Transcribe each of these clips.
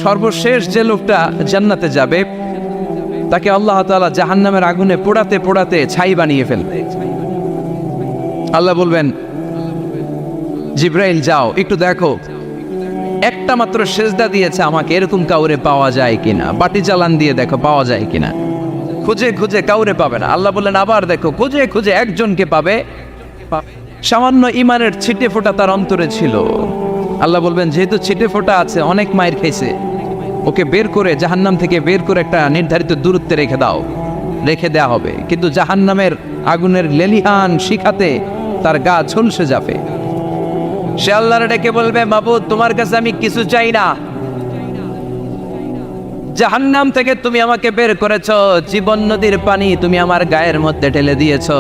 সর্বশেষ যে লোকটা জান্নাতে যাবে তাকে আল্লাহ তাআলা জাহান্নামের আগুনে পোড়াতে পোড়াতে ছাই বানিয়ে ফেলবে। আল্লাহ বলবেন, জিব্রাইল যাও একটু দেখো, একটা মাত্র সেজদা দিয়েছে আমাকে, এরকম কাউরে পাওয়া যায় কিনা, বাটি চালান দিয়ে দেখো পাওয়া যায় কিনা। খুঁজে খুঁজে কাউরে পাবে না। আল্লাহ বললেন আবার দেখো, খুঁজে খুঁজে একজনকে পাবে, সামান্য ইমানের ছিটে ফোঁটা তার অন্তরে ছিল। আল্লাহ বলবেন যেহেতু ছিটে ফোঁটা আছে, অনেক মায়ের খাইছে, ওকে বের করে জাহান্নাম থেকে বের করে একটা নির্ধারিত দূরত্বে রেখে দাও, রেখে দেয়া হবে। কিন্তু জাহান্নামের আগুনের লেলিহান শিখাতে তার গা ঝলসে যাবে। সে আল্লাহর ডেকে বলবে, মাবুদ তোমার কাছে আমি কিছু চাই না, জাহান্নাম থেকে তুমি আমাকে বের করেছো, জীবন নদীর পানি তুমি আমার গায়ের মধ্যে ঢেলে দিয়েছো,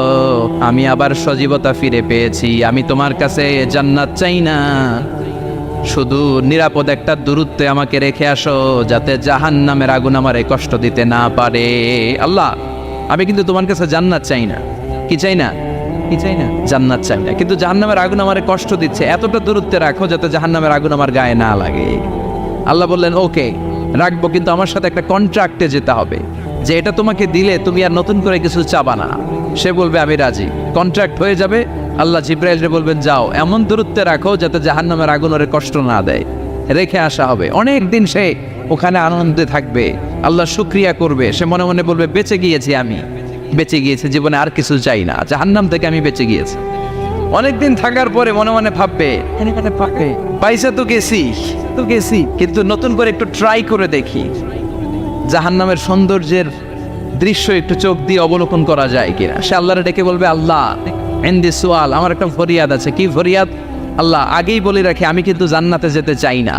আমি আবার সজীবতা ফিরে পেয়েছি। আমি তোমার কাছে জান্নাত চাই না, শুধু নিরাপদ একটা দূরত্বে আমাকে রেখে আসো, যাতে জাহান্নামের আগুন আমারে কষ্ট দিতে না পারে। আল্লাহ আমি কিন্তু তোমার কাছে জান্নাত চাই না। কি চাই না? কি চাই না? জান্নাত চাই না, কিন্তু জাহান্নামের আগুন আমারে কষ্ট দিচ্ছে, এতটা দূরত্বে রাখো যাতে জাহান্নামের আগুন আমার গায়ে না লাগে। আল্লাহ বললেন ওকে রাখবো, কিন্তু আমার সাথে একটা কন্ট্রাক্টে যেতে হবে, যে এটা তোমাকে দিলে তুমি আর নতুন করে কিছু চাবা না। সে বলবে আমি রাজি, কন্ট্রাক্ট হয়ে যাবে। আল্লাহ জিব্রাইলকে বলবেন যাও এমন দূরত্বে রাখো যাতে জাহান্নামের আগুন ওরে কষ্ট না দেয়, রেখে আসা হবে। অনেক দিন সে ওখানে আনন্দে থাকবে, আল্লাহ শুকরিয়া করবে। সে মনে মনে বলবে বেঁচে গিয়েছি, আমি বেঁচে গিয়েছি, জীবনে আর কিছু চাই না, জাহান্নাম থেকে আমি বেঁচে গিয়েছি। অনেকদিন থাকার পরে মনে মনে ভাববে পয়সা তো গেছি, কিন্তু নতুন করে একটু ট্রাই করে দেখি, জাহান্নামের সৌন্দর্যের দৃশ্য একটু চোখ দিয়ে অবলোকন করা যায় কিনা। সে আল্লাহরে ডেকে বলবে আল্লাহ ইনদি সুআল, আমার একটা ফরিয়াদ আছে। কি ফরিয়াদ? আল্লাহ আগেই বলে রাখি আমি কিন্তু জান্নাতে যেতে চাই না।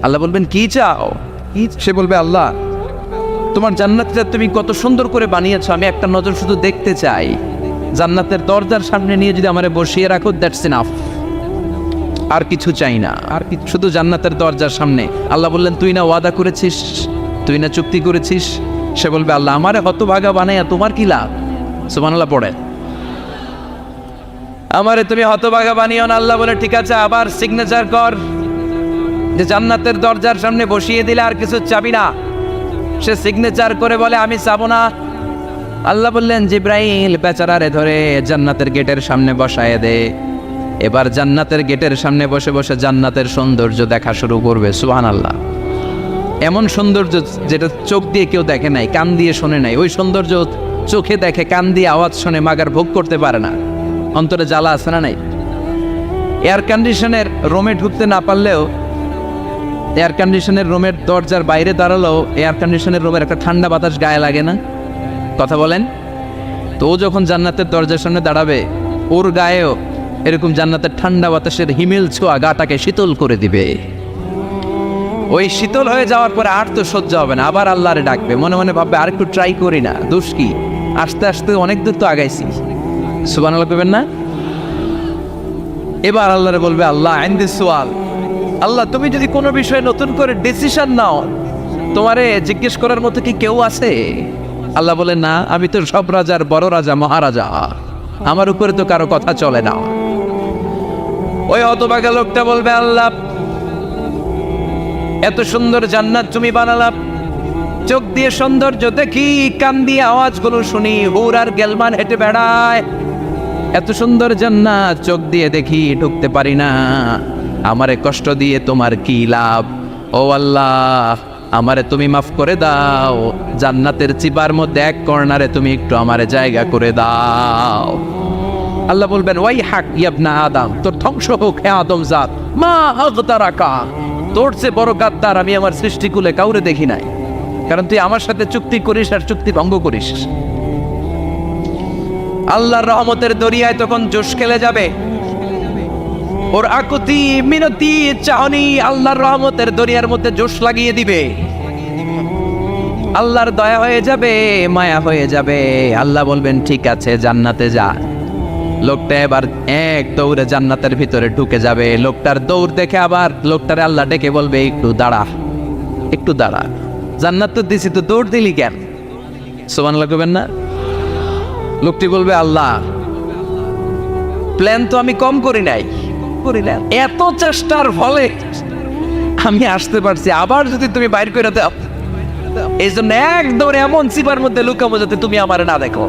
আল্লাহ বলবেন কি চাও? সে বলবে আল্লাহ তোমার জান্নাতটা তুমি কত সুন্দর করে বানিয়েছো, আমি একটা নজর শুধু দেখতে চাই। জান্নাতের দরজার সামনে নিয়ে যদি আমারে বসিয়ে রাখো, দ্যাটস ইনাফ, আর কিছু চাই না, আর শুধু জান্নাতের দরজার সামনে। আল্লাহ বললেন তুই না ওয়াদা করেছিস, তুই না চুক্তি করেছিস। সে বলবে আল্লাহ আমারে হতভাগা বানাইয়া তোমার কি লাভ? সুবহানাল্লাহ পড়ে, আমারে তুমি হতভাগা বানিও না। আল্লাহ বলে ঠিক আছে, আবার সিগনেচার কর যে জান্নাতের দরজার সামনে বসিয়ে দিলে আর কিছু চাবি না। সে সিগনেচার করে বলে আমি চাবো না। আল্লাহ বললেন জিব্রাইল বেচারারে ধরে জান্নাতের গেটের সামনে বসায় দে। এবার জান্নাতের গেটের সামনে বসে বসে জান্নাতের সৌন্দর্য দেখা শুরু করবে। সুবহানাল্লাহ, এমন সৌন্দর্য যেটা চোখ দিয়ে কেউ দেখে নাই, কান দিয়ে শোনে নাই। ওই সৌন্দর্য চোখে দেখে, কান দিয়ে আওয়াজ শোনে, মাগার ভোগ করতে পারে না। অন্তরে জ্বালা আছে না নাই? এয়ার কন্ডিশনের রুমে ঢুকতে না পারলেও, এয়ার কন্ডিশনের রুমের দরজার বাইরে দাঁড়ালেও এয়ার কন্ডিশনের রুমের একটা ঠান্ডা বাতাস গায়ে লাগে না? কথা বলেন তো। ও যখন জান্নাতের দরজার সামনে দাঁড়াবে, ওর গায়েও এরকম জান্নাতের ঠান্ডা বাতাসের হিমেল ছোঁয়া গাটাকে শীতল করে দিবে। ওই শীতল হয়ে যাওয়ার পরে আর তো সহ্য হবে না, আবার আল্লাহরে ডাকবে, মনে মনে ভাববে আর একটু ট্রাই করি না, দোষ কি, আস্তে আস্তে অনেক দূর তো আগাইছি। সুবহানাল্লাহ করবেন না? এবার আল্লাহরে বলবে আল্লাহ ইনদি সুআল, আল্লাহ তুমি যদি কোনো বিষয়ে নতুন করে ডিসিশন নাও, তোমারে জিজ্ঞেস করার মতো কি কেউ আছে? আল্লাহ বলে না, আমি তো সব রাজার বড় রাজা, মহারাজা, আমার উপরে তো কারো কথা চলে না। ওই হতভাগা লোকটা বলবে আল্লাহ এত সুন্দর জান্নাত তুমি বানালাম, চোখ দিয়ে সৌন্দর্য দেখি, কান দিয়ে আওয়াজগুলো শুনি, হুর আর গেলমান হেঁটে বেড়ায়, এত সুন্দর জান্নাত চোখ দিয়ে দেখি, ঢুকতে পারি না, আমারে কষ্ট দিয়ে তোমার কি লাভ? ও আল্লাহ আমারে তুমি মাফ করে দাও, জান্নাতের চিবার মধ্যে এক কর্নারে তুমি একটু আমারে জায়গা করে দাও। আল্লাহ বলবেন ওয়াই হাক ইবনা আদম, তোর ধ্বংস হোক হে আদম জাত, মা আগতারাকা, তোর চেয়ে বড় গাদ্দার আমি আমার সৃষ্টিকুলে কাউরে দেখি নাই, কারণ তুই আমার সাথে চুক্তি করিস আর চুক্তি ভঙ্গ করিস। আল্লাহর রহমতের দরিয়ায় তখন জোশ খেলে যাবে, ওর আকুতি মিনতি চাহনি আল্লাহর রহমতের দরিয়ার মধ্যে জোশ লাগিয়ে দিবে। আল্লাহর দয়া হয়ে যাবে, মায়া হয়ে যাবে। আল্লাহ বলবেন ঠিক আছে জান্নাতে যা। লোকটা এবার এক দৌড়ে জান্নাতের ভিতরে ঢুকে যাবে। লোকটার দৌড় দেখে আবার লোকটারে আল্লাহ ডেকে বলবে একটু দাঁড়া, একটু দাঁড়া, জান্নাত তো দিছি, তো দৌড় দিলি কেন? সুবহানাল্লাহ করবেন না? লোকটি বলবে আল্লাহ প্ল্যান তো আমি কম করি নাই, এত চেষ্টার ফলে আমি আসতে পারছি, আবার যদি তুমি বাইর করে দাও, এই জন্য একদম এমন চিপার মধ্যে লুকাবো যাতে তুমি আমার না দেখো।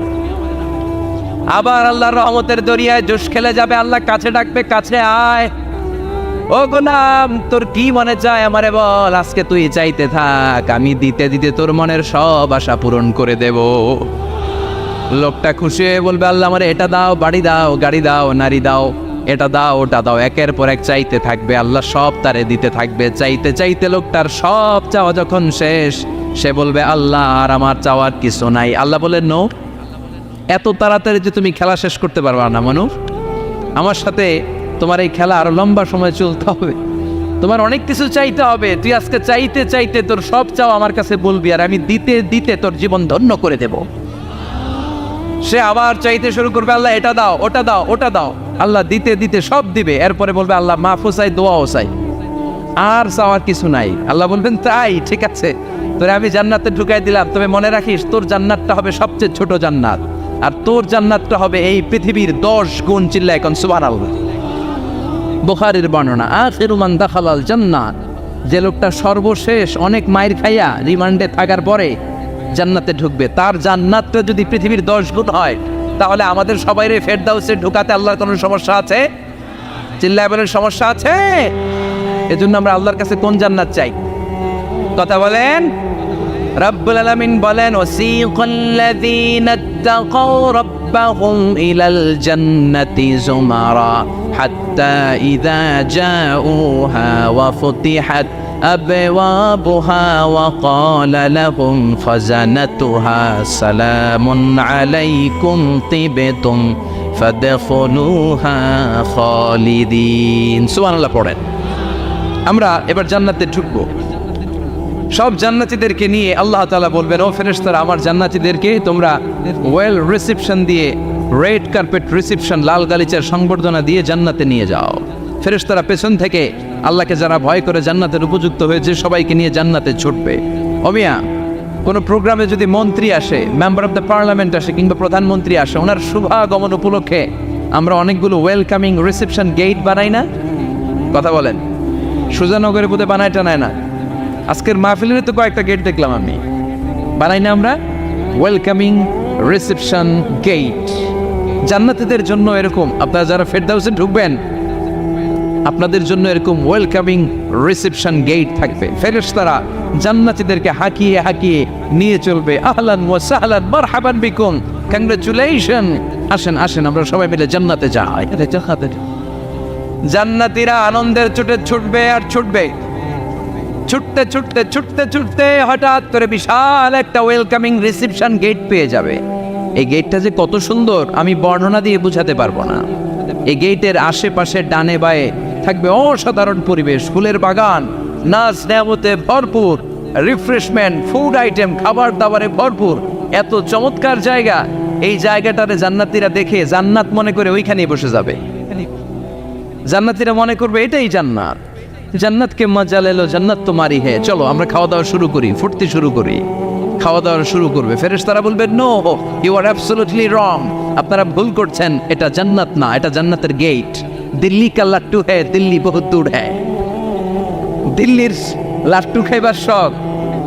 আবার আল্লাহর রহমতের দরিয়ায় জোশ খেলে যাবে, আল্লাহ কাছে ডাকবে, কাছে আয় ও গোলাম, তোর কি মনে চায় আমারে বল, আজকে তুই চাইতে থাক, আমি দিতে দিতে তোর মনের সব আশা পূরণ করে দেব। লোকটা খুশি হয়ে বলবে, আল্লাহ আমারে এটা দাও, বাড়ি দাও, গাড়ি দাও, নারী দাও, এটা দাও, ওটা দাও, একের পর এক চাইতে থাকবে, আল্লাহ সব তারে দিতে থাকবে। চাইতে চাইতে লোকটার সব চাওয়া যখন শেষ, সে বলবে, আল্লাহ আর আমার চাওয়ার কিছু নাই। আল্লাহ বলেন, নো, এত তাড়াতাড়ি যে তুমি খেলা শেষ করতে পারবা না মানুষ, আমার সাথে তোমার এই খেলা আরো লম্বা সময় চলতে হবে, তোমার অনেক কিছু চাইতে হবে। তুই আজকে চাইতে চাইতে তোর সব চাও আমার কাছে বলবি, আর আমি দিতে দিতে তোর জীবন ধন্য করে দেব। সে আবার চাইতে শুরু করবে, আল্লাহ এটা দাও, ওটা দাও, ওটা দাও, আল্লাহ দিতে দিতে সব দিবে। এরপরে বলবে, আল্লাহ মাফও চাই, দোয়াও চাই, আর চাওয়ার কিছু নাই। আল্লাহ বলবেন, তাই ঠিক আছে, তোরে আমি জান্নাতে ঢুকাই দিলাম, তবে মনে রাখিস তোর জান্নাতটা হবে সবচেয়ে ছোট জান্নাত, আর তোর জান্নাতটা হবে এই পৃথিবীর 10 গুণ। চিল্লা এখন সুবহানাল্লাহ। বুখারীর বর্ণনা, আখিরু মান দাখালাল জান্নাত, যে লোকটা সর্বশেষ অনেক মাইর খাইয়া রিমান্ডে থাকার পরে জান্নাতে ঢুকবে, তার জান্নাতটা যদি পৃথিবীর 10 গুণ হয়, তাহলে আমাদের সবাইরে ফেরদাউসে ঢুকাতে আল্লাহর কোনো সমস্যা আছে? চিল্লায় বলেন, সমস্যা আছে? এজন্য আমরা আল্লাহর কাছে কোন জান্নাত চাই? কথা বলেন। রব্বুল আলামিন বলেন, ওয়াসিকাল্লাযীনা তাকাউ রাব্বাহুম ইলাল জান্নাতি যুমারা হাত্তা ইযা জাউহা ওয়া ফুতিহাত আবওয়াবুহা ওয়া ক্বালা লাহুম খাযানাতুহা সালামুন আলাইকুম তিবতুম ফাদখুলুহা খালিদিন। সুবহানাল্লাহ পড়েন। আমরা এবার জান্নাতে ঢুকবো। সব জান্নাতীদেরকে নিয়ে আল্লাহ তাআলা বলবেন, ও ফেরেশতারা, আমার জান্নাতীদেরকে তোমরা ওয়েল রিসেপশন দিয়ে, রেড কার্পেট রিসেপশন, লাল গালিচার সংবর্ধনা দিয়ে জান্নাতে নিয়ে যাও। ফেরেশতারা পেছন থেকে আল্লাহকে যারা ভয় করে জান্নাতের উপযুক্ত হয়েছে সবাইকে নিয়ে জান্নাতে ছুটবে। অমিয়া, কোনো প্রোগ্রামে যদি মন্ত্রী আসে, মেম্বার অফ দ্য পার্লামেন্ট আসে, কিংবা প্রধানমন্ত্রী আসে, ওনার শুভাগমন উপলক্ষে আমরা অনেকগুলো ওয়েলকামিং রিসেপশন গেট বানাই না? কথা বলেন। সুজানগরে বোধহয় বানায় টানায় না, আজকের মাহফিলের তো কয়েকটা গেট দেখলাম আমি, বানাই না আমরা ওয়েলকামিং রিসেপশন গেট। জান্নাতীদের জন্য এরকম, আপনারা যারা ফেরদাউসে ঢুকবেন আপনাদের জন্য এরকম ওয়েলকামিং রিসেপশন গেট থাকবে। ফেরেশতারা জান্নাতীদেরকে হাঁকিয়ে হাঁকিয়ে নিয়ে চলবে, আহলান ওয়া সাহলান মারহাবান বিকুম, কংগ্রাচুলেশন, আসেন আসেন আমরা সবাই মিলে জান্নাতে যাই। জান্নাতীরা আনন্দের চোটে ছুটবে আর ছুটবে, ছুটতে ছুটতে ছুটতে ছুটতে হঠাৎ করে বিশাল একটা ওয়েলকামিং রিসেপশন গেট পেয়ে যাবে। এই গেটটা যে কত সুন্দর আমি বর্ণনা দিয়ে বোঝাতে পারবো না। এই গেটের আশেপাশে ডানে বায়ে থাকবে অসাধারণ পরিবেশ, ফুলের বাগান, নাচ নেয়ামতে ভরপুর, রিফ্রেশমেন্ট, ফুড আইটেম, খাবার দাবারে ভরপুর, এত চমৎকার জায়গা। এই জায়গাটারে জান্নাতীরা দেখে জান্নাত মনে করে ওইখানেই বসে যাবে। জান্নাতীরা মনে করবে এটাই জান্নাত, জান্নাতকে মজা লেলো, জান্নাত তো মারি হে, চলো আমরা খাওয়া দাওয়া শুরু করি, ফুটতে শুরু করি। খাওয়া দাওয়া শুরু করবে। ফেরেশতারা বলবে, no, you are absolutely wrong, আপনারা ভুল করছেন, এটা জান্নাত না, এটা জান্নাতের গেট। দিল্লি কা লাট্টু হ্যায়, দিল্লি বহুত দূর হ্যায়। দিল্লির লাট্টু খাইবার শখ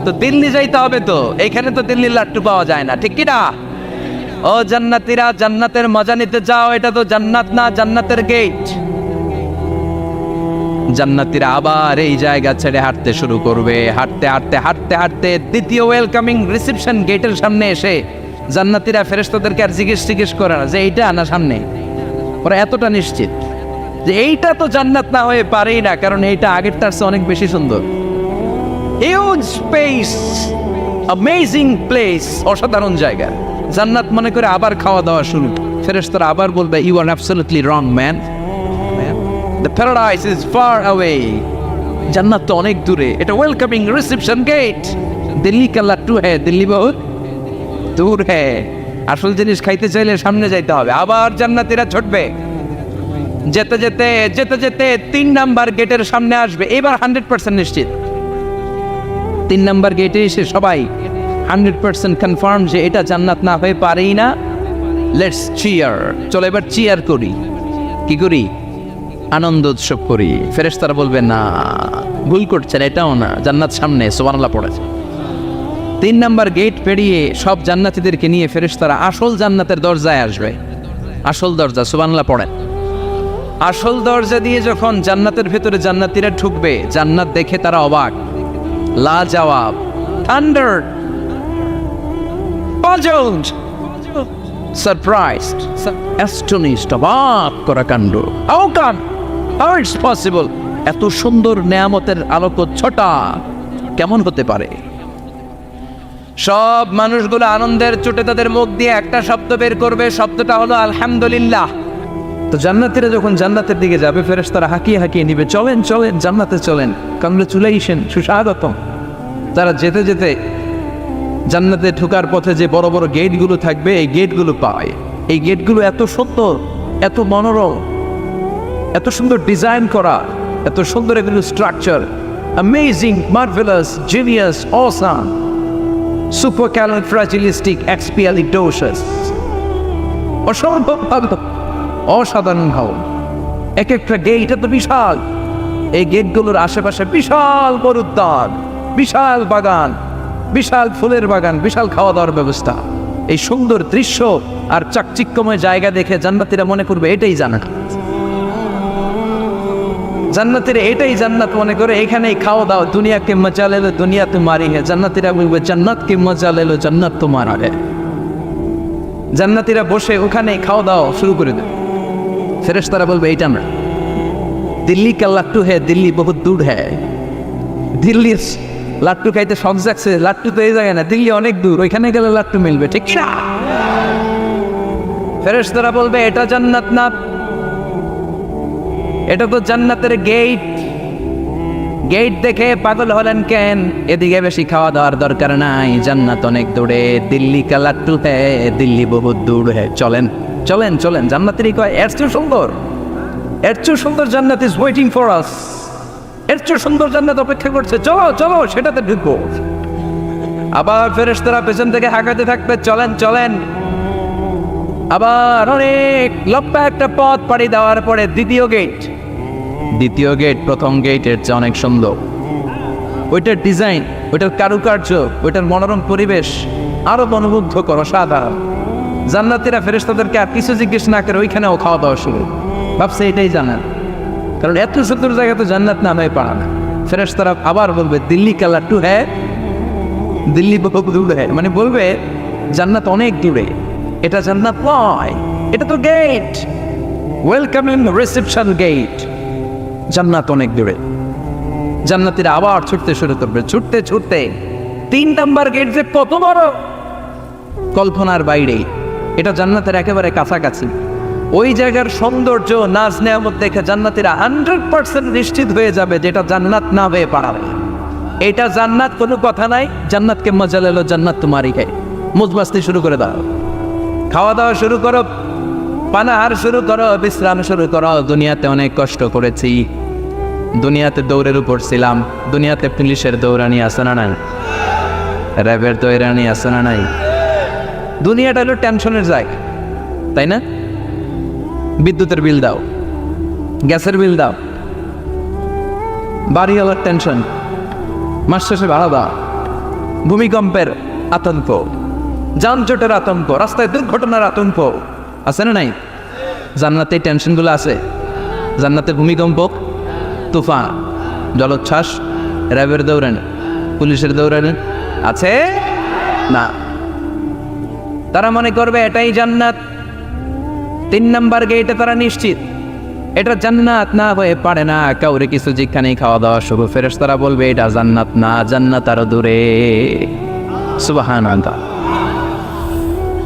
তো দিল্লি যাইতে হবে, তো এইখানে তো দিল্লির লাট্টু পাওয়া যায় না, ঠিক কিনা? ও জান্নাতীরা, জান্নাতের মজা নিতে যাও, এটা তো জান্নাত না, জান্নাতের গেট। জান্নাতীরা আবার এই জায়গা ছেড়ে হাঁটতে শুরু করবে। হাঁটতে হাঁটতে হাঁটতে হাঁটতে দ্বিতীয় ওয়েলকামিং রিসেপশন গেটের সামনে এসে জান্নাতীরা ফেরেশতাদেরকে আর জিজ্ঞেস করে না যে এইটা না সামনে, ওরা এতটা নিশ্চিত যে এইটা তো জান্নাত না হয়ে পারেই না, কারণ এইটা আগের তার চেয়ে অনেক বেশি সুন্দর। হিউজ স্পেস, অ্যামেজিং প্লেস, অসাধারণ জায়গা। জান্নাত মনে করে আবার খাওয়া দাওয়া শুরু। ফেরেশতারা আবার বলবে, you are absolutely wrong man, the paradise is far away, জান্নাত তো অনেক দূরে, এটা ওয়েলকামিং রিসেপশন গেট। দিল্লি কা লাট্টু হ্যায়, দিল্লি বহুত দূর হ্যায়। আসল জিনিস খাইতে চাইলে সামনে যাইতে হবে। আবার জান্নাতীরা ছুটবে, যেতে যেতে যেতে যেতে 3 নাম্বার গেটের সামনে আসবে। এবার 100% নিশ্চিত 3 নাম্বার গেটে এসে সবাই 100% কনফার্ম যে এটা জান্নাত না হয়ে পারেই না। লেটস চিয়ার, চলো এবার চিয়ার করি। কি করি? আনন্দ উৎসব করি। ফেরেশতারা বলবে, না, ভুল করছেন, এটাও না, জান্নাত সামনে, সুবহানাল্লাহ পড়েছে। 3 নাম্বার গেট পেরিয়ে সব জান্নাতীদেরকে নিয়ে ফেরেশতারা আসল জান্নাতের দরজায় আসবে। আসল দরজা, সুবহানাল্লাহ পড়েন। আসল দরজা দিয়ে যখন জান্নাতের ভেতরে জান্নাতীরা ঢুকবে, জান্নাত দেখে তারা অবাক, লাজবাব, থান্ডার, পাজলড, সারপ্রাইজড, অ্যাস্টনিশড, অবাক করা কাণ্ড। How come, how it's possible, এত সুন্দর নেয়ামতের আলোকচ্ছটা কেমন হতে পারে? সব মানুষগুলো আনন্দের চোটে তাদের মুখ দিয়ে একটা শব্দ বের করবে, শব্দটা হলো আলহামদুলিল্লাহ। তো জান্নাতীরা যখন জান্নাতের দিকে যাবে, ফেরেশতারা হাঁকিয়ে হাঁকিয়ে নিবে, চলেন চলেন জান্নাতে চলেন, কংগ্রেচুলেশন, সুস্বাগতম। তারা যেতে যেতে জান্নাতে ঢোকার পথে যে বড় বড় গেটগুলো থাকবে, এই গেটগুলো পায়। এই গেটগুলো এত সুন্দর, এত মনোরম, এত সুন্দর ডিজাইন করা, এত সুন্দর এগুলো structure, amazing, marvellous, genius, awesome, supercalifragilisticexpialidocious, অসম্ভব ভালো, অসাধারণ ভাব। এক একটা গেট এত বিশাল, এই গেটগুলোর আশেপাশে বিশাল বড় উদ্যান, বিশাল বাগান, বিশাল ফুলের বাগান, বিশাল খাওয়া দাওয়ার ব্যবস্থা। এই সুন্দর দৃশ্য আর চাকচিক্যময় জায়গা দেখে জান্নাতীরা মনে করবে এটাই জান্নাত। জান্নাতীরা এটাই জান্নাত মনে করে, এখানেই খাওয়া দাওয়া। দুনিয়াকে মজা লেলো দুনিয়া তোমারি হে, জান্নাতীরা বলবে জান্নাতকে মজা লেলো জান্নাত তোমার হে। জান্নাতীরা বসে ওখানেই খাওয়া দাওয়া শুরু করে দেবে। ফেরেশতারা বলবে এইটা না, দিল্লি কা লাট্টু হে, দিল্লি বহুত দূর হ্যাঁ। দিল্লির লাট্টু খাইতে শখ জাগছে, লাট্টু তো এই জায়গায় না, দিল্লি অনেক দূর, ওইখানে গেলে লাট্টু মিলবে, ঠিক না? ফেরেশতারা বলবে এটা জান্নাত না, এটা তো জান্নাতের গেট। গেট দেখে পাগল হলেন কেন? এদিকে বেশি খাওয়া দাওয়ার দরকার নাই, জান্নাত অনেক দূরে, দিল্লি কা লাট্টু হ্যাঁ, দিল্লি বহুত দূর হ্যাঁ, চলেন চলেন চলেন। জান্নাতেরই কয় এর চেয়ে সুন্দর, এর চেয়ে সুন্দর জান্নাত ইজ ওয়েটিং ফর আস, এর চেয়ে সুন্দর জান্নাত অপেক্ষা করছে, চলো চলো সেটাতে ঢুকবো। আবার ফেরেশতারা পেছন থেকে হাঁকাতে থাকবে, চলেন চলেন। আবার অনেক লম্বা একটা পথ পাড়ি দেওয়ার পরে দ্বিতীয় গেট। দ্বিতীয় গেট প্রথম গেটের চেয়ে অনেক সুন্দর। ওইটার ডিজাইন, ওইটার কারুকার্য, ওইটার মনোরম পরিবেশ আরো মনোমুগ্ধকর, অসাধারণ। জান্নাতীরা ফেরেশতাদেরকে আর কিছু জিজ্ঞেস না করে ওইখানেও খাওয়া দাওয়া শুরু। ভাবছে এটাই জান্নাত, কারণ এত সুন্দর জায়গা তো জান্নাত না হয়ে পারে না। ফেরেশতারা আবার বলবে দিল্লি কা লাট্টু হ্যাঁ, দিল্লি বহুত দূর হ্যাঁ, মানে বলবে জান্নাত অনেক দূরে, এটা জান্নাত নয়, এটা তো গেট, ওয়েলকামিং রিসেপশন গেট, জান্নাত অনেক দূরে। জান্নাতীরা আবার ছুটতে শুরু করবে, ছুটতে ছুটতে 3 নাম্বার গেট যে কত বড়, কল্পনার বাইরে। এটা জান্নাতের একেবারে কাছাকাছি। ওই জায়গার সৌন্দর্য, নাজ নেয়ামত দেখে জান্নাতীরা 100% নিশ্চিত হয়ে যাবে যেটা জান্নাত না হয়ে পারে। এটা জান্নাত, কোনো কথা নাই। জান্নাতকে মজা লেলো জান্নাত তোমারই খাই, মুজমাস্তি শুরু করে দাও, খাওয়া দাওয়া শুরু করো, পানাহার শুরু করো, বিশ্রাম শুরু করো। দুনিয়াতে অনেক কষ্ট করেছি, দুনিয়াতে দৌড়ের উপর ছিলাম, দুনিয়াতে পুলিশের দৌড়ানি আছে না নাই, র্যাবের দৌড়ানি আছে না নাই। দুনিয়াটা হলো টেনশনের জায়গা, তাই না? বিদ্যুতের বিল দাও, গ্যাসের বিল দাও, বাড়িওয়ালার টেনশন, মাস শেষে ভাড়া দাও, ভূমিকম্পের আতঙ্ক, যানজটের আতঙ্ক, রাস্তায় দুর্ঘটনার আতঙ্ক আছে না নাই? জান্নাতে এই টেনশনগুলো আছে। জান্নাতে ভূমিকম্প, তুফান, জলোচ্ছ্বাস, র্যাবের দৌড়ানি, পুলিশের দৌড়ানি আছে না। তারা মনে করবে এটাই জান্নাত। 3 নাম্বার গেটে তারা নিশ্চিত এটা জান্নাত না হয়ে পারে না। কাউরে কিছু যেখানেই খাওয়া দাওয়া শুরু, ফেরেশতারা বলবে এটা জান্নাত না, জান্নাত আরো দূরে। সুবহানাল্লাহ।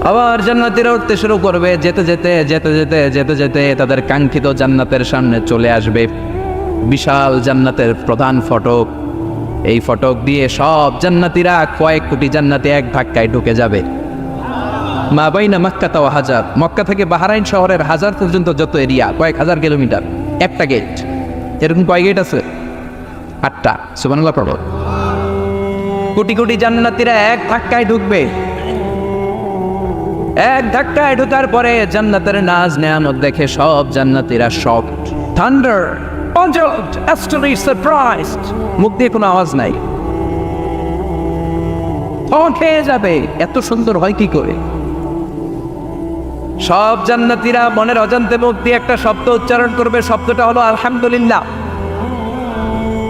আবার জান্নাতীরা উঠতে শুরু করবে, যেতে যেতে যেতে যেতে যেতে যেতে তাদের কাঙ্ক্ষিত জান্নাতের সামনে চলে আসবে। বিশাল জান্নাতের প্রধান ফটক। এই ফটক দিয়ে সব জান্নাতীরা, কয়েক কোটি জান্নাতি এক ধাক্কায় ঢুকে যাবে। মা বাইনা মক্কা তাও হাজার, মক্কা থেকে বাহরাইন শহরের হাজার পর্যন্ত যত এরিয়া, কয়েক হাজার কিলোমিটার, একটা গেট। এরকম কয় গেট আছে? 8টা। সুবহানাল্লাহ পড়ো। কোটি কোটি জান্নাতীরা এক ধাক্কায় ঢুকবে। এক ধাক্কায় ঢোকার পরে জান্নাতের নাজ নেয়ামত দেখে সব জান্নাতীরা shocked. Thunder, puzzled, astonished, surprised. মুখ দিয়ে কোনো আওয়াজ নাই। খেয়ে যাবে, এত সুন্দর হয় কি করে? সব জান্নাতীরা মনের অজান্তে মুখ দিয়ে একটা শব্দ উচ্চারণ করবে, শব্দটা হলো আলহামদুলিল্লাহ।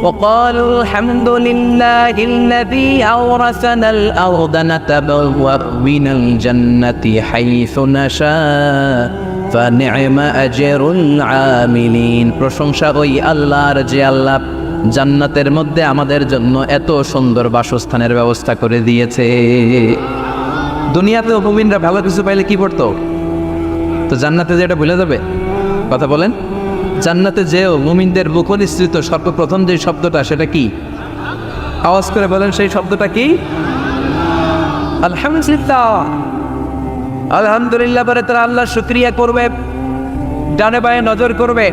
وقالوا الحمد لله الذي أورثنا الأرض نتبوأ من الجنة حيث نشاء فنعم أجر العاملين। প্রশংসা ওই আল্লাহর যে আল্লাহ জান্নাতের মধ্যে আমাদের জন্য এত সুন্দর বাসস্থানের ব্যবস্থা করে দিয়েছে। দুনিয়াতেও মুমিনরা ভালো কিছু পাইলে কি করতো? তো জান্নাতে যে এটা ভুলে যাবে? কথা বলেন। জান্নাতে যেও মুমিনদের মুখনিসৃত সর্বপ্রথম যে শব্দটা, সেটা কি? আওয়াজ করে বলেন, সেই শব্দটা কি? আলহামদুলিল্লাহ। আলহামদুলিল্লাহ বলে তারা আল্লাহ শুকরিয়া করবে, ডানে বায়ে নজর করবে,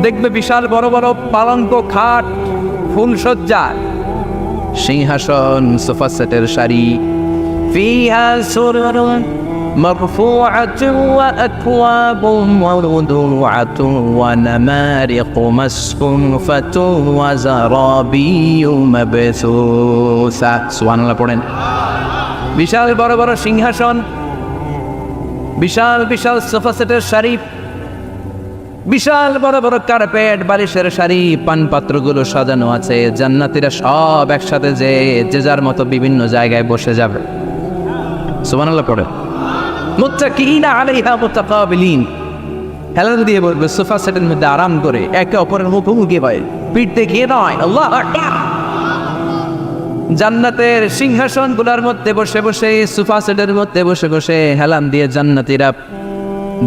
দেখবে বিশাল বড় বড় পালঙ্ক, খাট, ফুলসজ্জা, সিংহাসন, সোফা সেটের সারি, ফিহা সুরুরুন মারফুআতুন ওয়া আকওয়াবুন মাওদুআতুন ওয়া নামারিকু মাসফুফাতুন ওয়া যারাবিয়্যু মাবসুসা। সুবহানাল্লাহ পড়েন। বিশাল বড় বড় সিংহাসন, বিশাল বিশাল সোফা সেটের সারি, বিশাল বড় বড় কার্পেট, বালিশের সারি, পানপাত্রগুলো সাজানো আছে। জান্নাতীরা সব একসাথে যে যার মতো বিভিন্ন জায়গায় বসে যাবে। সুবহানাল্লাহ পড়ে। মুত্তাকিইনা আলাইহা মুতাকাবিলিন, হেলান দিয়ে বলবে সোফা সেটের মধ্যে আরাম করে, একে অপরের মুখোমুখি হয়, পিঠ দেখিয়ে নয়। আল্লাহু আকবার। জান্নাতের সিংহাসনগুলোর মধ্যে বসে বসে, সোফা সেটের মধ্যে বসে বসে হেলান দিয়ে জান্নাতীরা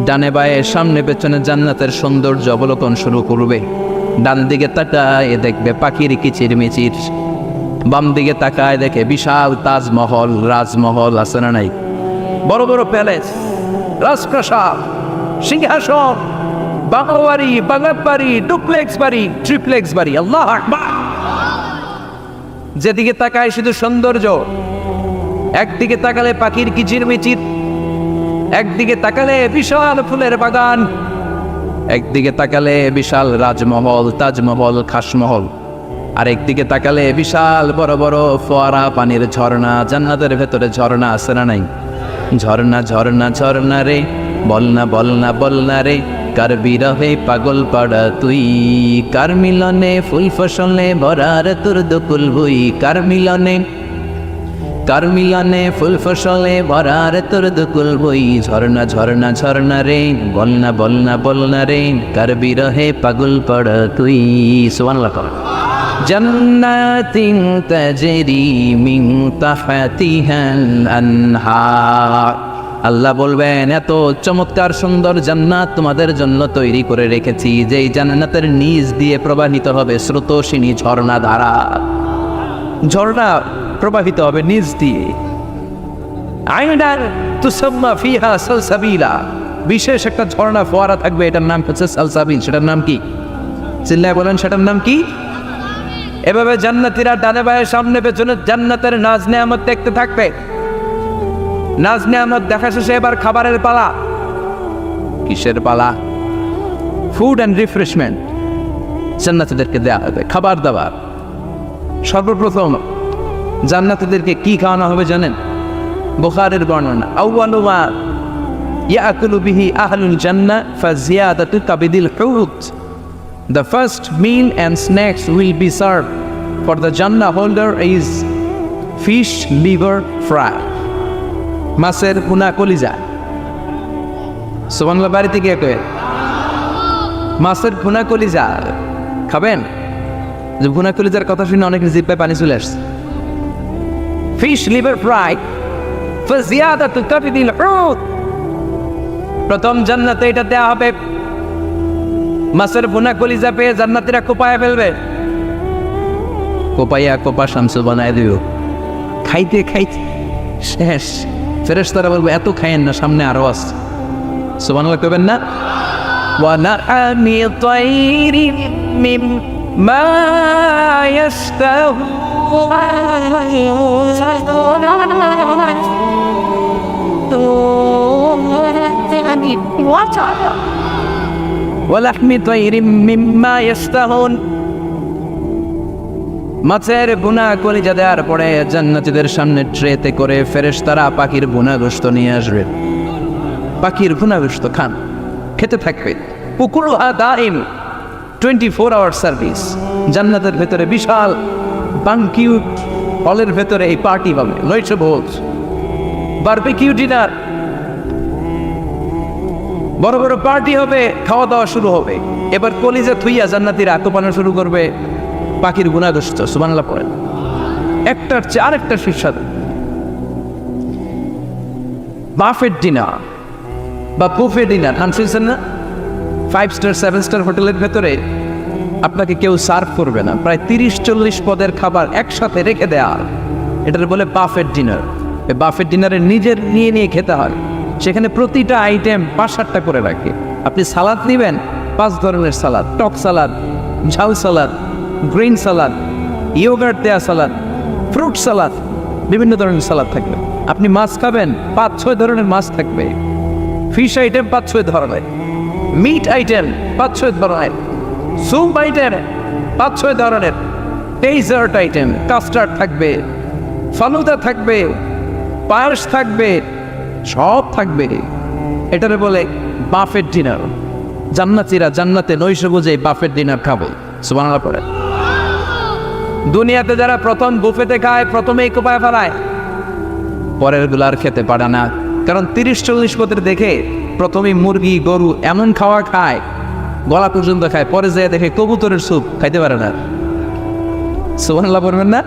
ডানে বায়ে সামনে পেছনে জান্নাতের সৌন্দর্য অবলোকন শুরু করবে। ডান দিকে তাকায় দেখবে পাখির কিচির মিচির, বাম দিকে তাকায় দেখে বিশাল তাজমহল, রাজমহল আছে না নাই? বড় বড় প্যালেস, রাজপ্রাসাদ, সিংহাসন, বাংলা বাড়ি, বাগান বাড়ি, ডুপ্লেক্স বাড়ি, ট্রিপ্লেক্স বাড়ি। আল্লাহু আকবার। যেদিকে তাকায় শুধু সৌন্দর্য। একদিকে তাকালে পাখির কিচির মিচির, একদিকে তাকালে বিশাল ফুলের বাগান, একদিকে তাকালে বিশাল রাজমহল, তাজমহল, খাসমহল, আর একদিকে তাকালে বিশাল বড় বড় ফোয়ারা, পানির ঝর্ণা। জান্নাতের ভেতরে ঝর্ণা আছে না নাই? ঝর্ণা ঝর্ণা ঝর্ণা রে, বলনা বলনা বলনা রে, কার বিরহে পাগল পাড়া তুই, কার মিলনে ফুল ফসলে ভরার তোর দকুল ভুই, কার মিলনে ফুল ফসলে ভরার তোর দকুল বই। ঝর্ণা ঝর্ণা ঝর্ণা রে, বলনা বলনা বলনা রে, কার বিরহে পাগল পাড়া তুই। সুবহানাল্লাহ। জান্নাতিন তাজরি মিন তাহতিহাল আনহার। আল্লাহ বলবেন, এত চমৎকার সুন্দর জান্নাত তোমাদের জন্য তৈরি করে রেখেছি, যেই জান্নাতের নিচ দিয়ে প্রবাহিত হবে স্রোতস্বিনী ঝর্ণা ধারা। ঝর্ণা প্রবাহিত হবে নিচ দিয়ে। আইনান তুসাম্মা ফিহা সালসাবিলা, বিশেষ একটা ঝর্ণা ফোয়ারা থাকবে, এটার নাম হচ্ছে সালসাবিল। সেটার নাম কি? চিল্লায় বলেন, সেটার নাম কি? এভাবে জান্নাতীরা ডানে বায়ে সামনে পেছনে জান্নাতের নাজ নেয়ামত দেখতে থাকবে। নাজ নেয়ামত দেখা শেষে এবার খাবারের পালা। কিসের পালা? ফুড অ্যান্ড রিফ্রেশমেন্ট জান্নাতীদেরকে দেওয়া হবে, খাবার দাবার। সর্বপ্রথম জান্নাতীদেরকে কি খাওয়ানো হবে জানেন? বুখারীর বর্ণনা, আউয়ালু মা ইয়াকুলু বিহি আহলুল জান্নাহ ফাজিয়াদাতু কাবিদিল হুত। The first meal and snacks will be served for the Jannah holder is fish liver fry, মাছের ভুনা কলিজা। সুবহানাল্লাহ। বাড়িতে গিয়ে কয়ে মাছের ভুনা কলিজা খাবেন? যে ভুনা কলিজার কথা শুনে অনেকের জিহ্বায় পানি চলে আসছে। ফিশ লিভার ফ্রাই ফাজিয়াদাতু কাবিদিল হুত, প্রথম জান্নাতে এটা দেয়া হবে। মাছের ভুনা কলিজা পেয়ে জান্নাতীরা কোপায় ফেলবে, কোপাইয়া কোপা শামসু বানায় দিও। খাইতে খাইতে শেষ। ফেরেশতারা বলবে, এত খাইয়েন না, সামনে আরো আছে। সুবহানাল্লাহ কইবেন না? ওয়া নাআমি তাইরিন মিম্মা ইয়াশতাহু, ওয়া লাহমি তায়রিম মিম্মা ইশতাহুন। মাছের ভুনা কলিজা দেওয়ার পরে জান্নাতীদের সামনে ট্রেতে করে ফেরেশতারা পাখির ভুনা গোশত নিয়ে আসবে। পাখির ভুনা গোশত খান, খেতে থাকবে। উকুলুহা দাইম, 24 আওয়ার সার্ভিস। জান্নাতের ভেতরে বিশাল বানকিউট হলের ভেতরে এই পার্টি হবে, নয়শো ভোজ, বারবিকিউ ডিনার, বড় বড় পার্টি হবে, খাওয়া দাওয়া শুরু হবে। এবার কলিজা থুইয়া জান্নাতীরা আত্মপানা শুরু করবে পাখির গুণাগস্ত। সুবহানাল্লাহ পড়েন। একটার চেয়ে আরেকটা সুস্বাদু। বাফেট ডিনার বা বুফে ডিনার নাম শুনছেন না? 5 স্টার 7 স্টার হোটেলের ভেতরে আপনাকে কেউ সার্ভ করবে না, প্রায় 30-40 পদের খাবার একসাথে রেখে দেয়া। এটার বলে বাফেট ডিনার। এই বাফেট ডিনারে নিজের নিয়ে খেতে হয়। সেখানে প্রতিটা আইটেম 5-7টা করে রাখে। আপনি সালাদ নেবেন, 5 ধরনের সালাদ, টক সালাদ, ঝাল সালাদ, গ্রিন সালাদ, ইয়োগার্ট দেয়া সালাদ, ফ্রুট সালাদ, বিভিন্ন ধরনের সালাদ থাকবে। আপনি মাছ খাবেন, 5-6 ধরনের মাছ থাকবে। ফিশ আইটেম 5-6 ধরনের, মিট আইটেম 5-6 ধরনের, স্যুপ আইটেম 5-6 ধরনের, ডেজার্ট আইটেম, কাস্টার্ড থাকবে, ফালুদা থাকবে, পায়েস থাকবে, সব থাকবে। এটারে বলে বাফেট ডিনার। জান্নাতীরা জান্নাতে নৈশো বুঝে বাফেট ডিনার খাবে। সুবহানাল্লাহ পড়ে। দুনিয়াতে যারা প্রথম বুফেতে খায় প্রথমেই কোপায় ফেলায়, পরের গুলো আর খেতে পারে না। কারণ 30-40 পদের দেখে প্রথমেই মুরগি গরু এমন খাওয়া খায়, গলা পর্যন্ত খায়, পরে যেয়ে দেখে কবুতরের স্যুপ খাইতে পারে না। সুবহানাল্লাহ পড়বেন না?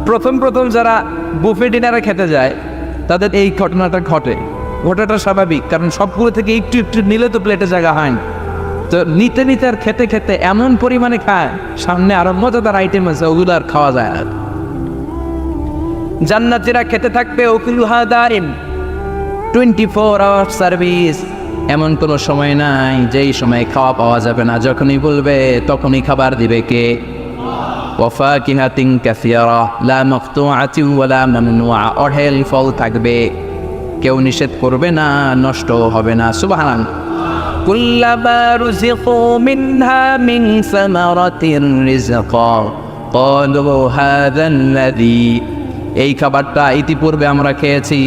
প্রথম যারা বুফে ডিনারে খেতে যায় তাদের এই ঘটনাটা ঘটে। ঘটাটা স্বাভাবিক, কারণ সবগুলো থেকে একটু একটু নিলে তো প্লেটে জায়গা হয় না। তো নিতে নিতে আর খেতে খেতে এমন পরিমাণে খায়, সামনে আরো মজাদার আইটেম আছে, ওগুলো আর খাওয়া যায় না। জান্নাতীরা খেতে থাকবে উকুলুহা দাইম, 24 আওয়ার সার্ভিস। এমন কোনো সময় নাই যেই সময় খাওয়া পাওয়া যাবে না। যখনই বলবে তখনই খাবার দিবে কে? ওয়াফাকিহাতিন কাসীরা লা মাকতুআতিন ওয়ালা মামনুআ। অঢেল ফল থাকবে, কেউ নিষেধ করবে না, নষ্ট হবে না। সুবহানাল্লাহ। কুল্লামা রুযিকু মিনহা মিন সামারাতির রিজকা ক্বালু হাযাল্লাযী। এই খাবারটা ইতিপূর্বে আমরা খেয়েছি,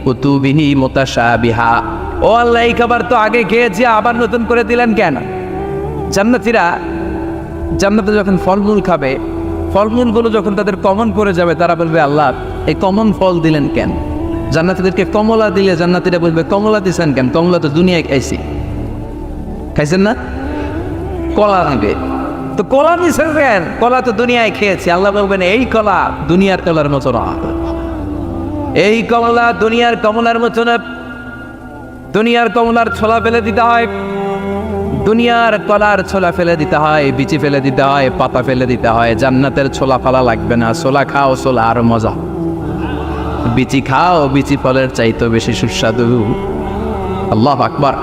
কুতুবিহি মুতাশাবিহা। ও আল্লাহ, এই খাবার তো আগে খেয়েছি, আবার নতুন করে দিলেন কেন? জান্নাতীরা জান্নাতে যখন ফলমূল খাবে, ফলমূলগুলো যখন তাদের কমন পড়ে যাবে, তারা বলবে আল্লাহ এই কমন ফল দিলেন কেন? জান্নাতীদেরকে কমলা দিলে জান্নাতীরা বলবে কমলা দিছেন কেন? কমলা তো দুনিয়ায় খাইছি। খাইছেন না? কলা দিবে, তো কলা দিছেন কেন? কলা তো দুনিয়ায় খেয়েছি। আল্লাহ বলবেন এই কলা দুনিয়ার কলার মতো না, এই কমলা দুনিয়ার কমলার মতো না। দুনিয়ার কমলার ছোলা ফেলে দিতে হয়, দুনিয়ার কলার ছোলা ফেলে দিতে হয়, বিচি ফেলে দিতে হয়, পাতা ফেলে দিতে হয়। জান্নাতের ছোলা ফালা লাগবে না। ছোলা খাও, ছোলা আরো মজা। বিচি খাও, বিচি ফলের চাইতে বেশি সুস্বাদু। আল্লাহু আকবার।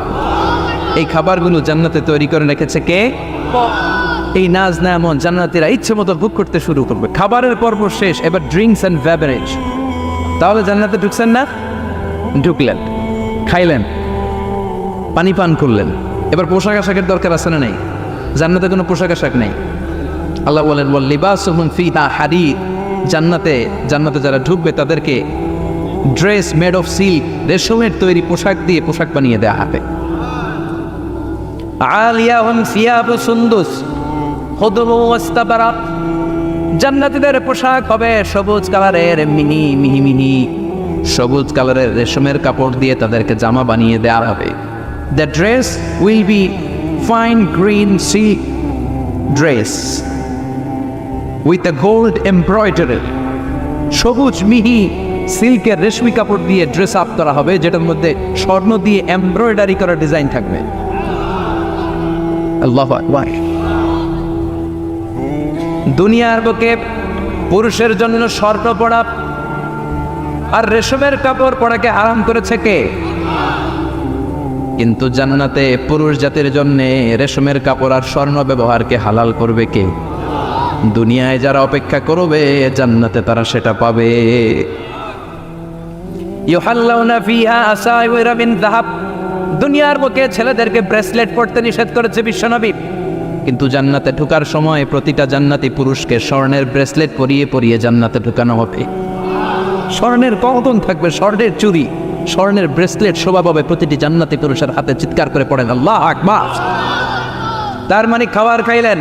এই খাবারগুলো জান্নাতে তৈরি করে রেখেছে কে? এই নাজ নেয়ামত জান্নাতীরা ইচ্ছে মতো ভোগ করতে শুরু করবে। খাবারের পর্ব শেষ, এবার ড্রিঙ্কস অ্যান্ড বেভারেজ। তাহলে জান্নাতে ঢুকছেন না? ঢুকলেন, খাইলেন, পানি পান করলেন। এবার পোশাক আশাকের দরকার আছে না নেই? জান্নাতে কোনো পোশাক আশাক নেই। আল্লাহ বলেন ওয়াল লিবাসুহুম ফিহা হারির। জান্নাতে যারা ঢুকবে তাদেরকে ড্রেস মেড অফ সিল্ক, রেশমের তৈরি পোশাক দিয়ে পোশাক বানিয়ে দেওয়া হবে। আলিয়াহুম সিয়াবু সুন্দুস খুদরু ওয়াস্তাবারাক। জান্নাতীদের পোশাক হবে সবুজ কালারের, মিহি সবুজ কালারের রেশমের কাপড় দিয়ে তাদেরকে জামা বানিয়ে দেওয়া হবে। The dress will be fine green silk dress with a gold embroidery. সবুজ মিহি সিল্কের রেশমি কাপড় দিয়ে ড্রেস আপ করা হবে, যেটার মধ্যে স্বর্ণ দিয়ে এমব্রয়ডারি করা ডিজাইন থাকবে। আল্লাহু আকবার। দুনিয়ার বুকে পুরুষের জন্য স্বর্ণ পরা আর রেশমের কাপড় পরাকে হারাম করেছে কে? কিন্তু জান্নাতে পুরুষ জাতির জন্য রেশমের কাপড় আর স্বর্ণ ব্যবহারকে হালাল করবে কে? দুনিয়ায় যারা অপেক্ষা করবে, জান্নাতে তারা সেটা পাবে। ইউহাল্লাউনা ফিহা আসাইওয়ারা মিন যাহাব। দুনিয়ার বুকে ছেলেদেরকে ব্রেসলেট পরতে নিষেধ করেছে বিশ্বনবী, কিন্তু জান্নাতে ঢোকার সময় প্রতিটা জান্নাতি পুরুষকে স্বর্ণের ব্রেসলেট পরিয়ে পরিয়ে জান্নাতে ঢোকানো হবে। স্বর্ণের কঙ্কন থাকবে, স্বর্ণের চুড়ি, স্বর্ণের ব্রেসলেট শোভা পাবে প্রতিটি জান্নাতি পুরুষের হাতে। চিৎকার করে পড়েন আল্লাহু আকবার। তার মানে খাবার খাইলেন,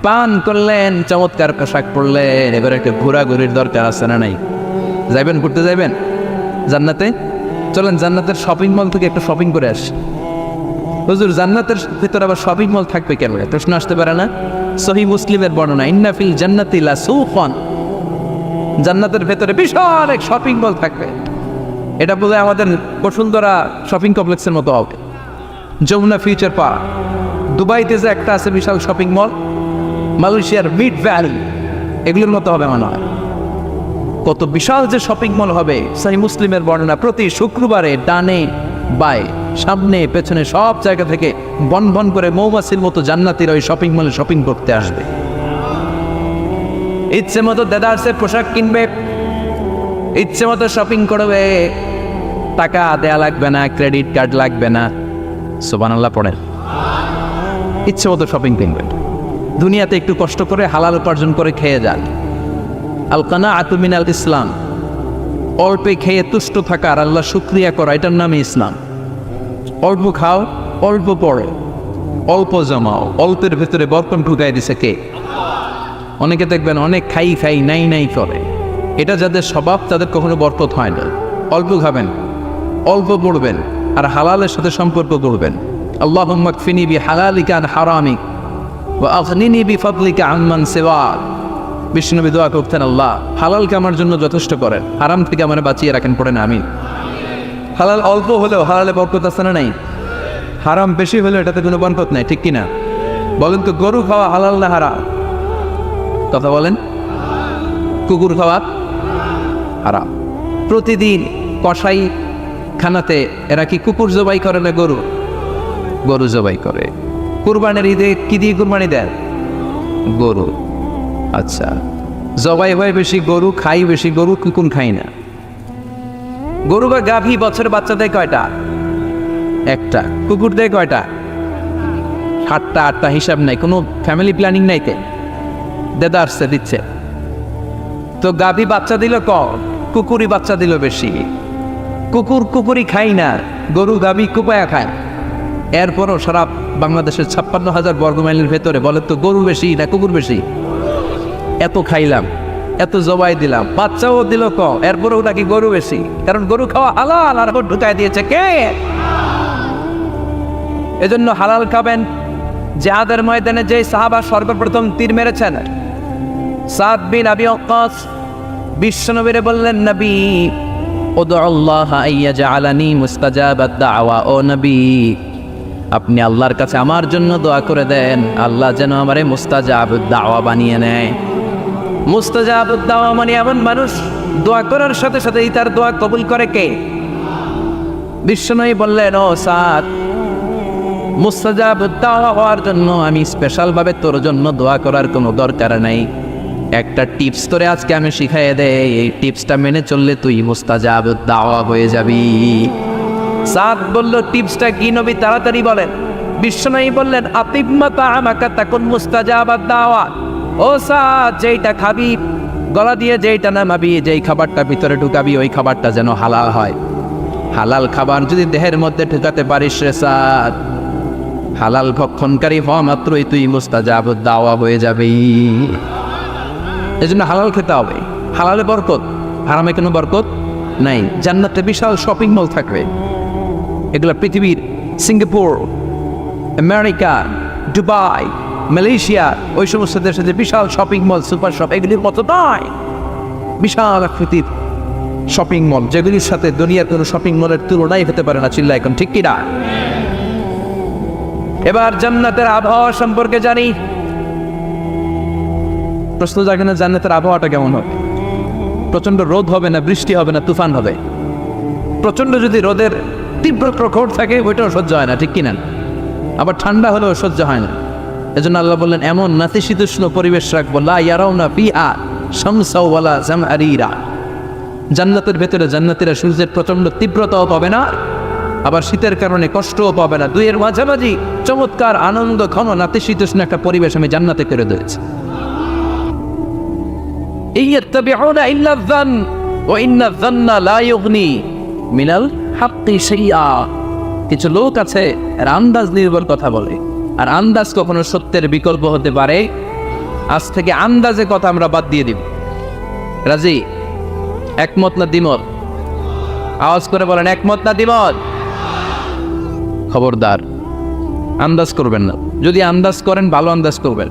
পান করলেন, চমৎকার পোশাক পরলেন, এবার একটা ঘোরাঘুরির দরকার আছে না নাই? যাইবেন, ঘুরতে যাইবেন জান্নাতে? চলেন জান্নাতের শপিং মল থেকে একটু শপিং করে আসি। হুজুর জান্নাতের ভিতরে আবার শপিং মল থাকবে কেন? প্রশ্ন আসতে পারে না? সহিহ মুসলিমের বর্ণনা, ইন্না ফিল জান্নাতি লা সুকান, জান্নাতের ভেতরে বিশাল এক শপিং মল থাকবে। এটা বলে আমাদের বসুন্ধরা শপিং কমপ্লেক্সের মতো হবে, যমুনা ফিউচার পার্ক। দুবাইতে যে একটা আছে বিশাল শপিং মল, মালয়েশিয়ার মিড ভ্যালি, এগুলোর মতো হবে মনে হয়। কত বিশাল যে শপিং মল হবে। সহিহ মুসলিমের বর্ণনা, প্রতি শুক্রবারে ডানে বায়ে সামনে পেছনে সব জায়গা থেকে বন বন করে মৌমাছির মতো জান্নাতীরা ওই শপিং মলে শপিং করতে আসবে। ইচ্ছে মতো দেদারসের পোশাক কিনবে, ইচ্ছে মতো শপিং করবে, টাকা দেয়া লাগবে না, ক্রেডিট কার্ড লাগবে না। সুবহানাল্লাহ পড়েন। ইচ্ছে মতো শপিং কিনবেন। দুনিয়াতে একটু কষ্ট করে হালাল উপার্জন করে খেয়ে যান। আল কানাআতু মিনাল ইসলাম, অল্পে খেয়ে তুষ্ট থাকা আর আল্লাহ শুকরিয়া করা, এটার নামই ইসলাম। অল্প খাও, অল্প পড়ো, অল্প জমাও, অল্পের ভেতরে বরকত ঢুকাই দিছে কে? অনেকে দেখবেন অনেক খাই খাই নাই নাই করে, এটা যাদের স্বভাব তাদের কখনো বরকত হয় না। অল্প খাবেন, অল্প পড়বেন, আর হালালের সাথে সম্পর্ক করবেন। আল্লাহুম্মা কফিনি বিহালালিকা আন হারামিক ওয়া আগনিনি বিফাদলিকা আম্মান সিওয়াক। বিষ্ণুনবী দোয়া করতেন, আল্লাহ হালালকে আমার জন্য যথেষ্ট করেন, হারাম থেকে আমার বাঁচিয়ে রাখেন। পড়েন আমিন। হালাল অল্প হলেও হালালে বরকত আছে না নাই? হারাম বেশি হলেও এটাতে কোনো বরকত নাই, ঠিক কিনা? বলেন তো, গরু খাওয়া হালাল না হারাম? কথা বলেন। কুকুর খাওয়া হারাম। প্রতিদিন কসাই খানাতে এরা কি কুকুর জবাই করে না গরু? গরু জবাই করে। কুরবানির ঈদে কি দিয়ে কুরবানি দেন? গরু। আচ্ছা, জবাই হয় বেশি গরু, খাই বেশি গরু, কুকুর খাই না। গরু বা গাভী বছরে বাচ্চা দেয় কয়টা? একটা। কুকুর দেয় কয়টা? 7টা 8টা, হিসাব নাই, কোনো ফ্যামিলি প্ল্যানিং নাই। তে দেদা আসছে দিচ্ছে তো গাভী বাচ্চা দিল কম, কুকুরই বাচ্চা দিল বেশি। কুকুর কুকুরই খাই না, গরু গাভী কুপায়া খায়। এরপরও সারা বাংলাদেশের 56,000 বর্গমাইলের ভেতরে বলেন তো, গরু বেশি না কুকুর বেশি? এত খাইলাম, এত জবাই দিলাম, বাচ্চাও দিল কম, এরপরেও নাকি গরু বেশি। কারণ গরু খাওয়া হালাল, আর ঢুকাই দিয়েছে কে? এজন্য হালাল খাবেন। জিহাদের ময়দানে যে সাহাবা সর্বপ্রথম তীর মেরেছেন, সাদ বিন আবি ওয়াক্কাস, বিশ্বনবীরে বললেন, নবী উদউ আল্লাহ আইয়াজআলানি মুস্তাজাবাদ দাওয়া। ও নবী, আপনি আল্লাহর কাছে আমার জন্য দোয়া করে দেন, আল্লাহ যেন আমারে মুস্তাজাবুদ দাওয়া বানিয়ে নেয়। মুস্তাজাবুদ দাওয়া মানে এমন মানুষ দোয়া করার সাথে সাথেই তার দোয়া কবুল করে কে? বিশ্বনবী বললেন, ও সাদ, মুস্তাজাবুদ দাওয়া হওয়ার জন্য আমি স্পেশালভাবে তোর জন্য দোয়া করার কোনো দরকার নাই। একটা টিপস তোরে আজকে আমি শিখাইয়ে দেই, এই টিপসটা মেনে চললে তুই মুস্তাজাবুদ দাওয়া হয়ে যাবি। সাদ বলল, টিপসটা কি নবী? তাড়াতাড়ি বলেন। বিশ্বনবী বললেন, আতিম্মা তাআমাকা তাকুন মুস্তাজাবাদ দাওয়া। ও সাদ, যেইটা খাবি গলা দিয়ে, যেইটা নামাবি, যেই খাবারটা ভিতরে ঢুকাবি, ওই খাবারটা যেন হালাল হয়। হালাল খাবার যদি দেহের মধ্যে ঢুকাতে পারিস রে সাদ, হালাল ভক্ষণকারী হওয়া মাত্রই তুই মুস্তাজাবুদ দাওয়া হয়ে যাবি। এজন্য হালাল খেতে হবে। হালালে বরকত, হারামে কোনো বরকত নাই। জান্নাতে বিশাল শপিং মল থাকবে। এগুলো পৃথিবীর সিঙ্গাপুর, আমেরিকা, দুবাই, মালয়েশিয়া, ওই সমস্ত দেশে যে বিশাল শপিং মল, সুপার শপ, এগুলির মতো নয়। বিশাল আকৃতির শপিং মল, যেগুলির সাথে দুনিয়ার কোনো শপিং মলের তুলনাই হতে পারে না। চিল্লা এখন ঠিক কিনা? এবার জান্নাতের আবহাওয়া সম্পর্কে জানি। প্রশ্ন জাগে না, জান্নাতের আবহাওয়াটা কেমন হবে? প্রচন্ড রোদ হবে না, বৃষ্টি হবে না, তুফান হবে? প্রচন্ড যদি রোদের তীব্র প্রখর থাকে, ওইটাও সহ্য হয় না, ঠিক কিনা? আবার ঠান্ডা হলেও সহ্য হয় না। এজন্য আল্লাহ বললেন, এমন নাতিশীতোষ্ণ পরিবেশ রাখবো, লা ইয়ারাউনা ফিহা শামসাও ওয়ালা জামহারিরা। জান্নাতের ভেতরে জান্নাতীরা সূর্যের প্রচন্ড তীব্রতাও পাবে না, আবার শীতের কারণে কষ্টও পাবে না। দুইয়ের মাঝামাঝি চমৎকার আনন্দ ঘন নাতিশীতোষ্ণ একটা পরিবেশ আমি জান্নাতে করে দিয়েছি। ইয়াত্তাবিউনা ইল্লা যান ওয়া ইন্না যান্না লা ইউগনি মিনাল হাক্কি শাইআ। কিছু লোক আছে এরা আন্দাজ নির্ভর কথা বলে, আর আন্দাজ কখনো সত্যের বিকল্প হতে পারে। আজ থেকে আন্দাজে কথা আমরা বাদ দিয়ে দিব। রাজি? একমত না দ্বিমত? আওয়াজ করে বলেন, একমত না দ্বিমত? খবরদার আন্দাজ করবেন না। যদি আন্দাজ করেন ভালো আন্দাজ করবেন।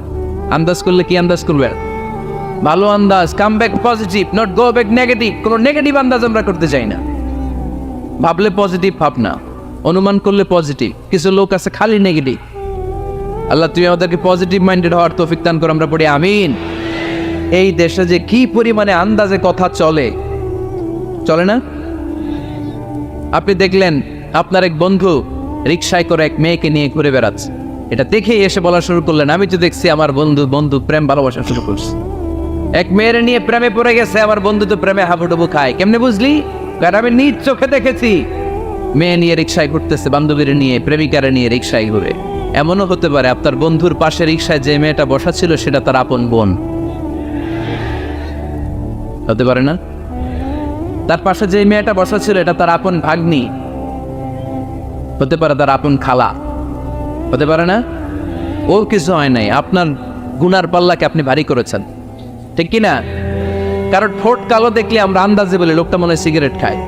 আন্দাজ করলে কি আন্দাজ করবেন? ভালো আন্দাজ। Come back positive, not go back negative. কোনো নেগেটিভ আন্দাজ আমরা করতে চাই না। ভাবলে পজিটিভ ভাবনা, অনুমান করলে পজিটিভ। কিছু লোক আছে খালি নেগেটিভ। আল্লাহ তুমি আমাদেরকে পজিটিভ মাইন্ডেড হওয়ার তৌফিক দান করো, আমরা পড়ি আমিন। এই দেশে যে কি পরিমাণে আন্দাজে কথা চলে, চলে না? আপনি দেখলেন আপনার এক বন্ধু রিকশায় করে এক মেয়েকে নিয়ে ঘুরে বেড়াচ্ছে, এটা দেখেই এসে বলা শুরু করলেন, আমি তো দেখছি আমার বন্ধু প্রেম ভালোবাসা শুরু করছে। এক মেয়ের নিয়ে প্রেমে পড়ে গেছে, আমার বন্ধু তো প্রেমে হাবুডুবু খায়। কেমনে বুঝলি? কারণ আমি নিজ চোখে দেখেছি। মেয়ে নিয়ে রিকশায় ঘুরতেছে, বান্ধবীর নিয়ে, প্রেমিকারে নিয়ে রিকশায় ঘুরে। এমনও হতে পারে আপনার বন্ধুর পাশে রিকশায় যে মেয়েটা বসা ছিল সেটা তার আপন বোন। হতে পারে না? তার পাশে যে মেয়েটা বসা ছিল এটা তার আপন ভাগ্নি, হতে পারে তার আপন খালা, হতে পারে না? ও কিছু হয় নাই, আপনার গুনার পাল্লাকে আপনি ভারী করেছেন, ঠিক কি না? কারণ ঠোঁট কালো দেখলে আমরা আন্দাজে বলি লোকটা মনে হয় সিগারেট খায়।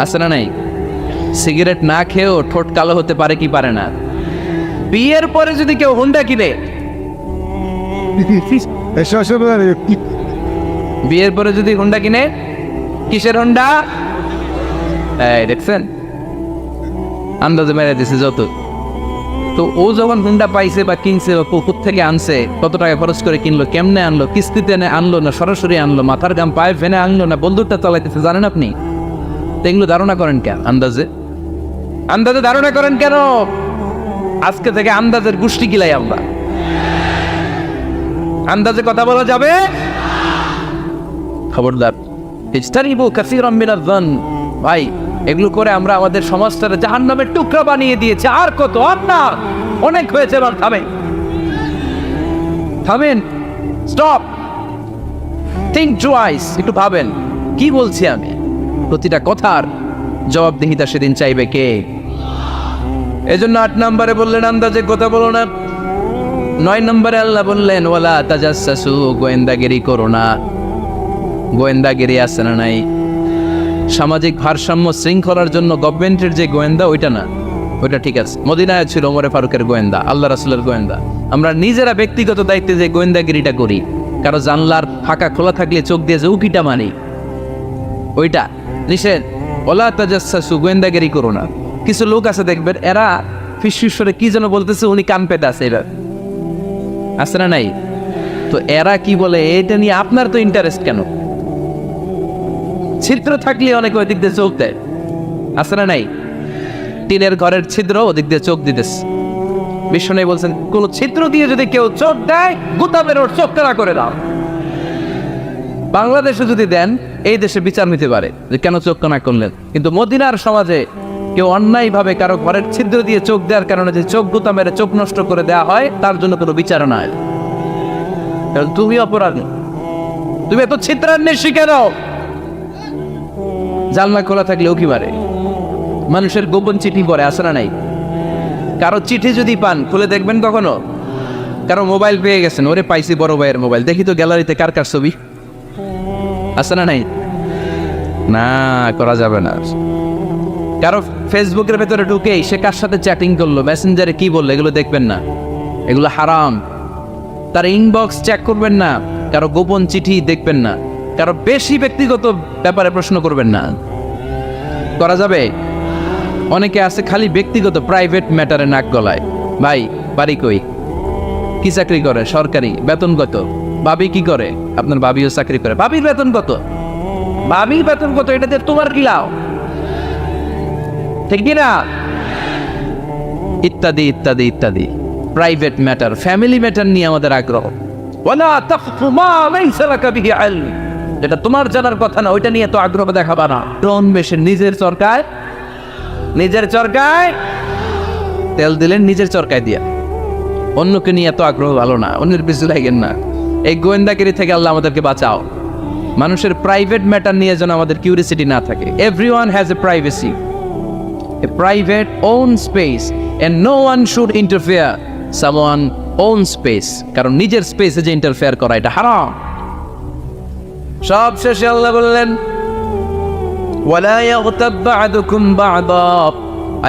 আছে না নাই? সিগারেট না খেয়েও ঠোঁট কালো হতে পারে কি পারে না? বিয়ের পরে যদি কেউ হুন্ডা কিনে, বিয়ের পরে যদি হুন্ডা কিনে, কিসের হুন্ডা? এই দেখছেন, আন্দাজে মেরে দিছে যত। তো ও যখন হুন্ডা পাইছে বা কিনছে বা পুকুর থেকে আনছে, কত টাকা খরচ করে কিনলো, কেমনে আনলো, কিস্তিতে আনলো না সরাসরি আনলো, মাথার গাম পায়ে ফেনে আনলো না বন্দুকটা চালাইতেছে, জানেন আপনি? এগুলো ধারণা করেন কেন? আন্দাজে ধারণা করেন কেন? আজকে থেকে আন্দাজের গোষ্ঠী গিলাই আমরা। আন্দাজে কথা বলা যাবে? খবরদার। ইজতানিবু কাসীরাম মিনাজ যান। ভাই, এগুলো করে আমরা আমাদের সমাজটাকে জাহান্নামের টুকরা বানিয়ে দিয়েছি। আর কত? আর না, অনেক হয়েছে। এবার থামেন, স্টপ, থিঙ্ক টুয়াইস। একটু ভাবেন কি বলছি আমি। প্রতিটা কথার জবাবদিহিতা সেদিন চাইবে কে? এজন্য 8 নম্বরে বললেন আন্দাজে কথা বলো না। 9 নম্বরে আল্লাহ বললেন ওয়ালা তাজাসসু, গোয়েন্দাগিরি করো না। গোয়েন্দাগিরি আছে না নাই? সামাজিক ভারসাম্য শৃঙ্খলার জন্য গভর্নমেন্টের যে গোয়েন্দা, ওইটা না, ওইটা ঠিক আছে। মদিনায় ছিল ওমরে ফারুকের গোয়েন্দা, আল্লাহ রাসূলের গোয়েন্দা। আমরা নিজেরা ব্যক্তিগত দায়িত্বে যে গোয়েন্দাগিরিটা করি, কারো জানলার ফাঁকা খোলা থাকলে চোখ দিয়ে যে উকিটা মানি, ওইটা নিষেধ। ওলা তাজাসসু, গোয়েন্দাগিরি করো না। কিছু লোক আছে দেখবেন, এরা ফিসফিসরে কি যেন বলতেছে, উনি কান পেতে আছে, এরা আছে না নাই? তো এরা কি বলে এটা নিয়ে আপনার তো ইন্টারেস্ট কেন? ছিদ্র থাকলে অনেকে ওই দিক দিয়ে চোখ দেয়, আছে না নাই? টিনের ঘরের ছিদ্র, ওদিক দিয়ে চোখ দিতেছে। বিষ্ণু বলছেন কোন ছিদ্র দিয়ে যদি কেউ চোখ দেয়, গুতাবের ওর চোখ কানা করে দাও। বাংলাদেশে যদি দেন, এই দেশে বিচার নিতে পারে যে কেন চোখ কানা করলেন। কিন্তু মদিনার সমাজে কেউ অন্যায় ভাবে কারো ঘরের ছিদ্র দিয়ে চোখ দেওয়ার কারণে যে চোখ গুতা মেরে চোখ নষ্ট করে দেওয়া হয়, তার জন্য কোনো বিচার নাই। কারণ তুমি অপরাধী, তুমি এত ছিদ্রান্বেষী কেন? জানলা খোলা থাকলে উকি মারে, মানুষের গোপন চিঠি পড়ে, আছে না নাই? কারো চিঠি যদি পান, খুলে দেখবেন কখনো? কারো মোবাইল পেয়ে গেছেন, ওরে পাইছি বড় ভাইয়ের মোবাইল, দেখি তো গ্যালারিতে কার কার ছবি, আছে না নাই? না, করা যাবে না। কারো ফেসবুকের ভেতরে ঢুকে সে কার সাথে চ্যাটিং করলো, মেসেঞ্জারে কি বললো, এগুলো দেখবেন না, এগুলো হারাম। তার ইনবক্স চেক করবেন না, কারো গোপন চিঠি দেখবেন না, কারো বেশি ব্যক্তিগত ব্যাপারে প্রশ্ন করবেন না। করা যাবে? অনেকে আছে খালি ব্যক্তিগত প্রাইভেট ম্যাটারে নাক গলায়। ভাই, বাড়ি কই, কি চাকরি করে, সরকারি, বেতন কত? ভাবি কি করে? আপনার ভাবিও চাকরি করে, ভাবির বেতন কত? ভাবির বেতন কত? এটাতে তোমার কি লাভ? ঠিক না? ইত্যাদি ইত্যাদি ইত্যাদি প্রাইভেট ম্যাটার, ফ্যামিলি ম্যাটার নিয়ে আমাদের আগ্রহ। ওয়ালা তাকফু মা লাইসা লাকা বিহি ইলম, যেটা তোমার জানার কথা না, ওইটা নিয়ে তো আগ্রহ দেখাবা না। ডন বেশে নিজের সরকার নিজের চরকায় তেল দিলেন, নিজের চরকায় দিয়া। অন্যকে নিয়ে এত আগ্রহ ভালো না, অন্যের পিছু লাগেন না। এই গোয়েন্দাগিরি থেকে আল্লাহ আমাদেরকে বাঁচাও। মানুষের প্রাইভেট ম্যাটার নিয়ে যেন আমাদের কিউরিসিটি না থাকে। Everyone has a privacy, a private own space, and no one should interfere someone own space. কারণ নিজের স্পেসে যে ইন্টারফেয়ার করা এটা হারাম। সব শেষে আল্লাহ বললেন, ওয়ালা ইয়াগতাব বা'দুকুম বা'দা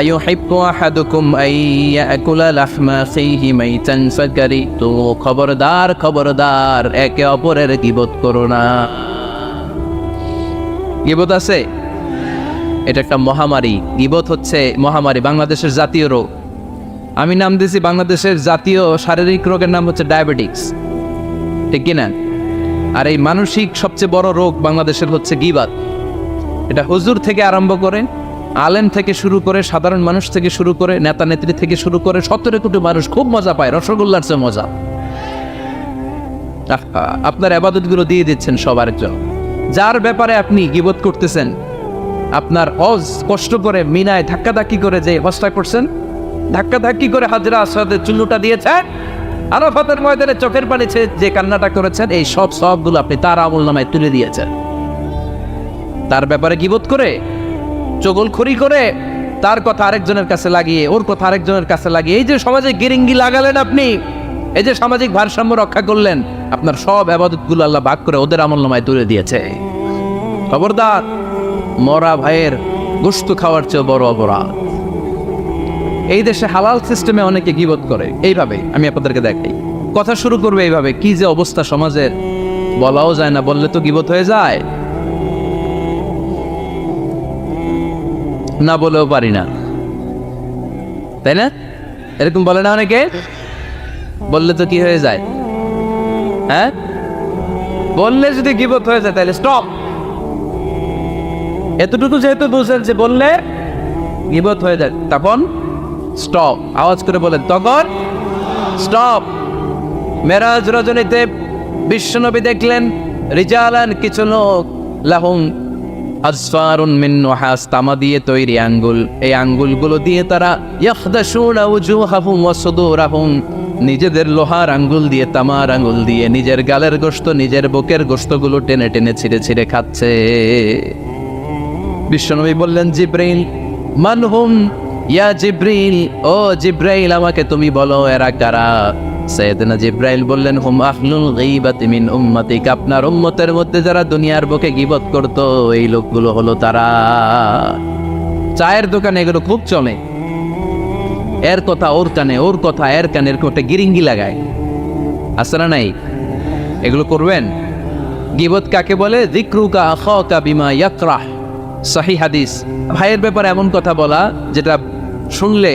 আইয়ুহিব্বু আহাদুকুম আন ইয়াকুলা লাহমা আখিহি মাইতান ফাকারিহতু। খবরদার খবরদার, একে অপরের গীবত করো না। গীবত আছে, এটা একটা মহামারী। গীবত হচ্ছে মহামারী, বাংলাদেশের জাতীয় রোগ। আমি নাম দিয়েছি বাংলাদেশের জাতীয় শারীরিক রোগের নাম হচ্ছে ডায়াবেটিক্স, ঠিক কিনা? আর এই মানসিক সবচেয়ে বড় রোগ বাংলাদেশের হচ্ছে গীবত। এটা হুজুর থেকে আরম্ভ করে, আলেম থেকে শুরু করে, সাধারণ মানুষ থেকে শুরু করে, নেতা নেত্রী থেকে শুরু করে 17 কোটি মানুষ খুব মজা পায়, রসগোল্লার চেয়ে মজা। আপনার ইবাদতগুলো দিয়ে দিচ্ছেন সবার জন্য। যার ব্যাপারে আপনি গীবত করতেছেন, আপনার হজ কষ্ট করে মিনায় ধাক্কাধাক্কি করে যে হজটা করছেন, ধাক্কাধাক্কি করে হাজরা আসওয়াদের চুল্লুটা দিয়েছেন, আরাফাতের ময়দানে চোখের পানি যে কান্নাটা করেছেন, এই সব সবগুলো আপনি তার আমলনামায় তুলে দিয়েছেন। তার ব্যাপারে গীবত করে, চগলখড়ি করে, তার কথা আরেকজনের কাছে লাগিয়ে, ওর কথা আরেকজনের কাছে লাগিয়ে, এই যে সমাজে গিরিঙ্গি লাগালেন আপনি, এই যে সামাজিক ভারসাম্য রক্ষা করলেন, আপনার সব ইবাদতগুলো আল্লাহ ভাগ করে ওদের আমলনামায় তুলে দিয়েছে। খবরদার, মরা ভাইয়ের গোশত খাওয়ার চেয়ে বড় অপরাধ। এই দেশে হালাল সিস্টেমে অনেকে গীবত করে এইভাবে। আমি আপনাদেরকে দেখাই, কথা শুরু করবে এইভাবে। কি যে অবস্থা সমাজের, বলাও যায় না, বললে তো গীবত হয়ে যায়, না বলেও পারি না, তাই না? এরকম বলে না অনেকে? বললে তো কি হয়ে যায়? হ্যাঁ, বললে যদি গীবত হয়ে যায় তাহলে স্টপ। এতটুকু যেহেতু বুঝেন যে বললে গীবত হয়ে যায়, তখন স্টপ। আওয়াজ করে বলেন, তখন স্টপ। মেরাজ রজনীতে বিশ্বনবী দেখলেন রিজালান, কিছু লোক, লাহুম আসফারুন মিন নুহাস, তামা দিয়ে তৈরি আঙ্গুল। এই আঙ্গুলগুলো দিয়ে তারা ইয়াখদাশুনা উজুহাহুম ওয়া সুদুরাহুম, নিজেদের লোহার আঙ্গুল দিয়ে, তামার আঙ্গুল দিয়ে নিজের গালের গোশত, নিজের বুকের গোশতগুলো টেনে টেনে ছিঁড়ে ছিঁড়ে খাচ্ছে। বিশ্বনবী বললেন, জিব্রাইল, মানহুম ইয়া জিব্রাইল, ও জিব্রাইল আমাকে তুমি বলো এরা কারা? সাইয়েদনা জিব্রাইল বললেন, হুম আহলুল গীবাতি মিন উম্মতিক, আপনার উম্মতের মধ্যে যারা দুনিয়ার বুকে গীবত করতো, এই লোকগুলো হলো তারা। চায়ের দোকানে এগুলো খুব চলে, এর কথা ওর কানে, ওর কথা এর কানের কোটে গিরিঙ্গি লাগায়, আছে না নাই? এগুলো করবেন। গীবত কাকে বলে? যিকরুকা আখাকা বিমা ইয়াকরাহ, সহিহ হাদিস। ভাইয়ের ব্যাপারে এমন কথা বলা যেটা শুনলে,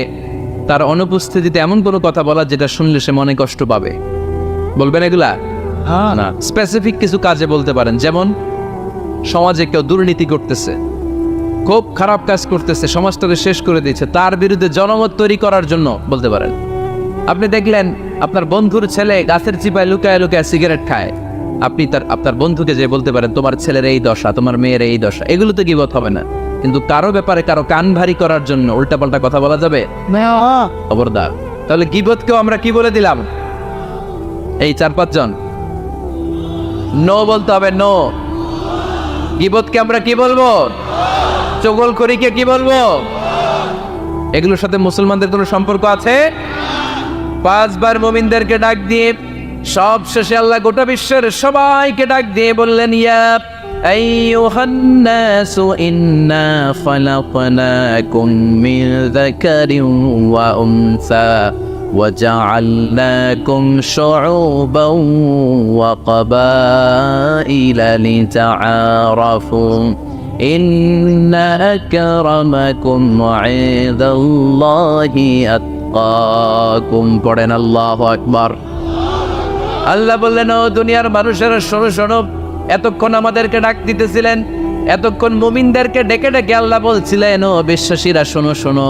তার অনুপস্থিতিতে এমন কোনো কথা বলা যেটা শুনলে সে মনে কষ্ট পাবে। বলবেন এগুলা? না, স্পেসিফিক কিছু কাজে বলতে পারেন। যেমন সমাজে কেউ দুর্নীতি করতেছে, খুব খারাপ কাজ করতেছে, সমাজটাকে শেষ করে দিয়েছে, তার বিরুদ্ধে জনমত তৈরি করার জন্য বলতে পারেন। আপনি দেখলেন আপনার বন্ধুর ছেলে গাছের চিপায় লুকায় লুকায় সিগারেট খায়, আপনি আপনার বন্ধুকে যে বলতে পারেন, তোমার ছেলের এই দশা, তোমার মেয়ের এই দশা। এগুলো তো গীবত হবে না, কিন্তু কারো ব্যাপারে কারো কান ভারী করার জন্য উল্টাপাল্টা কথা বলা যাবে? খবরদার। তাহলে গীবতকেও আমরা কি বলে দিলাম? এই 4-5 জন নো বলতে হবে, নো। গীবতকে আমরা কি বলবো? চগলখড়িকে কি বলবো? এগুলোর সাথে মুসলমানদের কোনো সম্পর্ক আছে? 5 বার মুমিনদেরকে ডাক দিয়ে সব শেষে আল্লাহ গোটা বিশ্বের সবাইকে ডাক দিয়ে বললেন, ইয়া আইয়ুহান নাসু ইন্না খালাকনাকুম মিন যাকারিন ওয়া উনসা ওয়া জাআলনাকুম শুউবান ওয়া ক্বাবাইলা লিতাআরাফু ইন্না আকরামাকুম ইনদাল্লাহি আতকাকুম। পড়েন আল্লাহু আকবার। আল্লাহ বললেন, ও দুনিয়ার মানুষেরা শোনো শোনো, এতক্ষণ আমাদেরকে ডাক দিতেছিলেন, এতক্ষণ মুমিনদেরকে ডেকে ডেকে আল্লাহ বলছিলেন, ও বিশ্বাসীরা শোনো শোনো।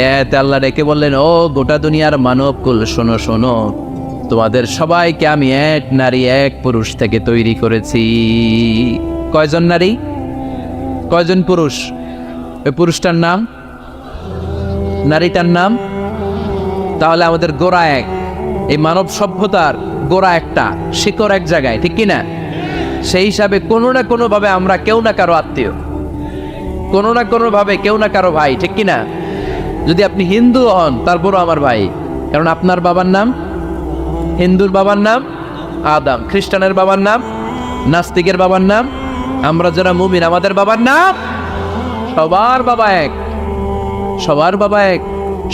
এতে আল্লাহ ডেকে বললেন, ও গোটা দুনিয়ার মানবকুল শোনো শোনো, তোমাদের সবাইকে আমি এক নারী এক পুরুষ থেকে তৈরি করেছি। কয়জন নারী, কয়জন পুরুষ? ওই পুরুষটার নাম নারীটার নাম? তাহলে আমাদের গোড়া এক, এই মানব সভ্যতার গোড়া একটা, শিকড় এক জায়গায়, ঠিক কিনা? সেই হিসাবে কোনো না কোনো ভাবে আমরা কেউ না কারো আত্মীয়, কোনো না কোনো ভাবে কেউ না কারো ভাই, ঠিক কিনা? যদি আপনি হিন্দু হন তারপরও আমার ভাই, কারণ আপনার বাবার নাম, হিন্দুর বাবার নাম আদম, খ্রিস্টানের বাবার নাম, নাস্তিকের বাবার নাম, আমরা যারা মুমিন আমাদের বাবার নাম, সবার বাবা এক, সবার বাবা এক,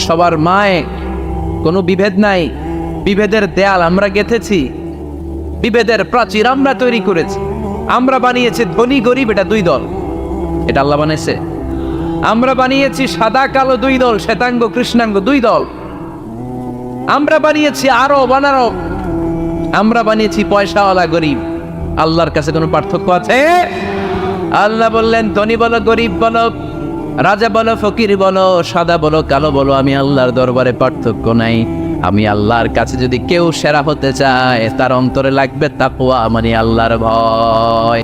সবার মা এক, কোনো বিভেদ নাই। বিভেদের দেয়াল আমরা গেঁথেছি, বিভেদের প্রাচীর আমরা তৈরি করেছি, আমরা বানিয়েছি ধনী গরিব এটা দুই দল, এটা আল্লাহ বানিয়েছে। আমরা বানিয়েছি সাদা কালো দুই দল, শ্বেতাঙ্গ কৃষ্ণাঙ্গ দুই দল, আমরা বানিয়েছি আরব অনারব, আমরা বানিয়েছি পয়সাওয়ালা গরিব। আল্লাহর কাছে কোনো পার্থক্য আছে? আল্লাহ বললেন ধনী বলো গরিব বলো, রাজা বলো ফকির বলো, সাদা বলো কালো বলো, আমি আল্লাহর দরবারে পার্থক্য নাই। আমি আল্লাহর কাছে যদি কেউ সেরা হতে চায় তার অন্তরে লাগবে তাকওয়া, মানে আল্লাহর ভয়।